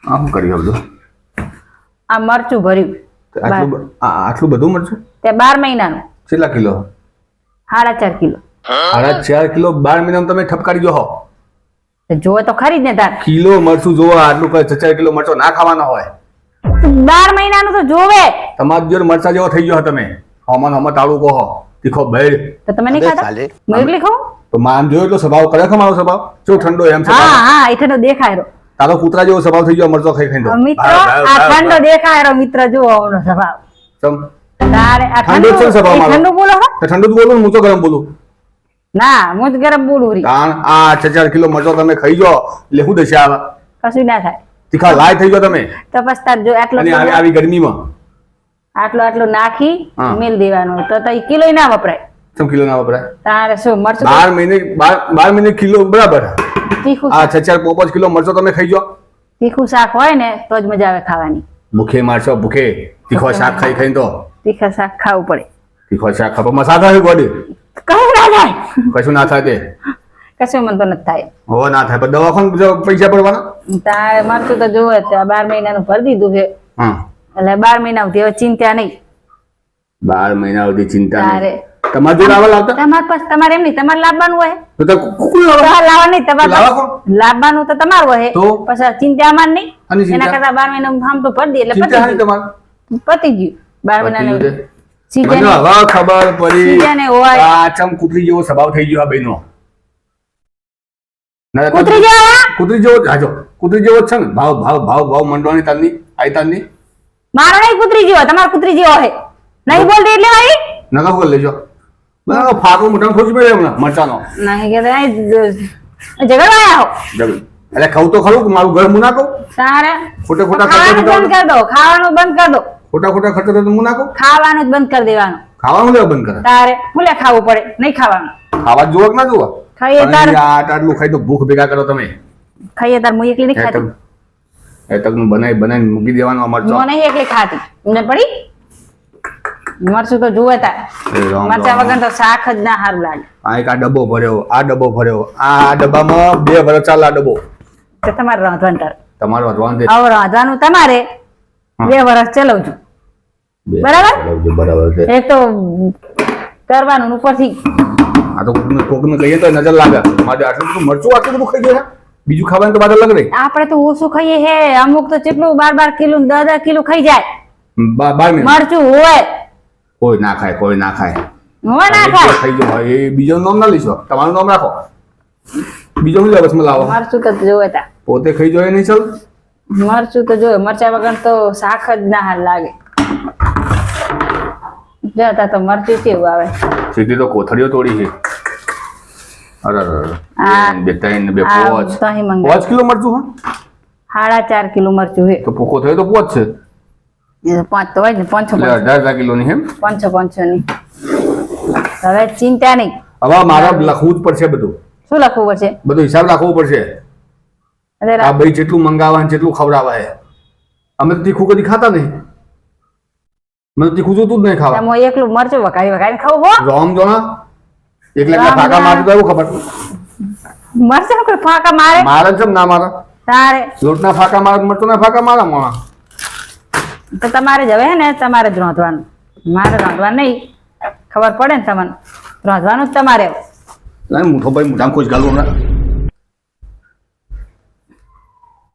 આ શું કર્યું બધું? આ મરચું ભર્યું. આટલું બધું મરચું? તે 12 મહિનાનું. કેટલા કિલો? 4.5 કિલો. 4.5 કિલો 12 મહિનામાં તમે ઠપકારી જો હો? જોવે તો ખરી જ ને તાર. કિલો મરચું જોવો, આટલું કઈ 4 કિલો મરચો ના ખાવાનો હોય. 12 મહિનાનું તો જોવે. તમારા જોડે મરચા જેવો થઈ ગયો તમે. હમણાં તાળું કહો તીખો ભેળ. તો તમે નહીં ખાતા? હું એકલી ખાઉં? તો માન જોયો એટલો સ્વભાવ કરે મારો સ્વભાવ જો ઠંડો એમ છે. હા એ ઠંડો દેખાય. તારો કૂતરા જેવો સ્વભાવ થઈ ગયો મરચો ખાઈ ખાઈને. મિત્ર આ ઠંડો દેખાય મિત્ર જો આવનો સ્વભાવ. સમ તારે આ ઠંડો છે સ્વભાવ મારો. ઠંડો બોલો હો? ઠંડુ જ બોલું, હું તો ગરમ બોલું. ના હું તો ગરમ બોલું રી. કાન આ 4 કિલો મરચો તમે ખાઈ જો એટલે શું દશા આવે? કશું ના થાય. તીખા લાય થઈ ગયો તમે. તો બસ તાર જો આટલો અને આવી ગરમીમાં આટલો નાખી મેલ દેવાનો તો તઈ કિલો ના વપરાય. સમ કિલો ના વપરાય? તારે શું મરચું 12 મહિને કિલો બરાબર. તીખું આ 4-5 કિલો મરચો તમે ખાઈ જો. તીખું શાક હોય ને તો જ મજા આવે ખાવાની. ભૂખે મારશો ભૂખે. તીખો શાક ખાઈ ખાઈને તો તીખા શાક ખાવું પડે. તીખો શાક ખાવા મસા થાય ગોડી. કશું ના થાય. કશું ના થાય તે. કશું મન તો નથી થાય. હો ના થાય પણ દવાખાને પૈસા પડવાના. તારે મરચું તો જોવે 12 મહિનાનું ભરી દીધું છે. એટલે 12 મહિના સુધી હવે ચિંતા નહીં. 12 મહિના સુધી ચિંતા નહીં. તારે તમારે જોડે આવા લાવતા? તમારે પાસે તમારે એમ નહીં, તમારે લાવવાનું હોય તો કુકુ લાવવા લાવવા નહીં. તમારે લાવવાનું તો તમારું હોય તો પછી ચિંતા અમાર નહીં. અને એના કરતા 12 મહિનાનું ફાર્મ તો ભરી દે એટલે ચિંતા નહીં તમારે. પતી ગયું. 12 મહિનાનું મને સીઝન હવે ખબર પડી સીઝન હોય. આ ચમ કૂતરી જેવો સ્વભાવ થઈ ગયો આ બેનો. કૂતરી જેવા કૂતરી જેવો હાજો કૂતરી જેવો જ છે ને. ભાવ મંડવાની તારની આઈ તારની. મારો નહીં કૂતરી જેવો, તમારો કૂતરી જેવો હે. નહીં બોલતી એટલે ભાઈ નકા બોલ લેજો. બરાબર ફાકો મોટા ખોજ પડે હમણાં મરચાનો. નહીં કે ઝઘડવા આયા હો. એટલે ખાવું તો ખરું કે મારું ઘર હું ના કહું. તારે ખોટા ખાવાનું બંધ કરી દો. ખાવાનું બંધ કરી દો. ખોટા ખર્ચો તો હું ના કહું. ખાવાનું જ બંધ કરી દેવાનું. ખાવાનું લેવા બંધ કરે. તારે ભૂલે ખાવું પડે. નહીં ખાવાનું. ખાવા જોવા કે ના જોવા? ખાઈએ તાર આટલું ખાઈ તો ભૂખ ભેગા કરો તમે. ખાઈએ તાર હું એકલી નહીં ખાતી. એ તકનું બનાવી મૂકી દેવાનું અમાર તો. હું નહીં એકલી ખાતી. મને પડી મરચું તો જુએ તાર. મરચા વગર તો શાક જ ના સારું લાગે. આ એક આ ડબ્બો ભર્યો. આ ડબ્બામાં 2 વર્ષ ચાલે આ ડબ્બો. તો તમારે રાંધવાનું તાર. તમારું વધવાનું છે. હવે રાંધવાનું તમારે 2 વર્ષ ચલાવજો. બરાબર છે. એક તો કરવાનું ઉપરથી આ તો કોકને કહીએ તો નજર લાગે. મારે આટલું બધું મરચું આટલું બધું ખાઈ ગયા. બીજું ખાવાનું તો બાદ અલગ રહી. આપણે તો ઓછું ખાઈએ હે. અમુક તો કેટલું 12 કિલો 10 કિલો ખાઈ જાય. 12 મરચું હોય કોઈ ના ખાય. હોય ના ખાય. ખાઈ ગયો એ બીજો નામ ના લીશો. તમારું નામ રાખો. બીજો શું લેવા લાવો? મરચું તો જોવે તા. પોતે ખાઈ જોઈએ નહીં ચાલ. મરચું તો જોવે. મરચા વગર તો શાક જ ના હાલ લાગે. જતા તો મરચું કેવું આવે. સીધી તો કોથળીઓ તોડી છે. અરે બે 5 કિલો મરચું. 4.5 કિલો મરચું હે. તો પોકો થયો તો 5 છે. 5 તો હોય ને. 18 કિલો ની એમ. 500 ની. હવે ચિંતા નહીં. હવે મારા લખવું જ પડશે બધું. શું લખવું પડશે? બધું હિસાબ રાખવો પડશે. આ ભાઈ જેટલું મંગાવા જેટલું ખવડાવા હે. અમે તો તીખું કદી ખાતા નહીં. મને તીખું જોતું જ નહીં ખાવા. હું એકલું મરચું વઘારીને ખાવું હો. રોમ જોના એકલા ફાકા મારતો તો એવું ખબર. મરચું કોઈ ફાકા મારે? મારે છે ના મારે. તારે લોટના ફાકા મારે, મરચુંના ફાકા મારા મોણા. તો તમારે જ હવે હે ને તમારે જ રાંધવાનું. મારે રાંધવાનું નહીં. ખબર પડે ને તમને રાંધવાનું જ તમારે. મોટો ભાઈ મોઢામાં ખોજ ગાલું હમણાં.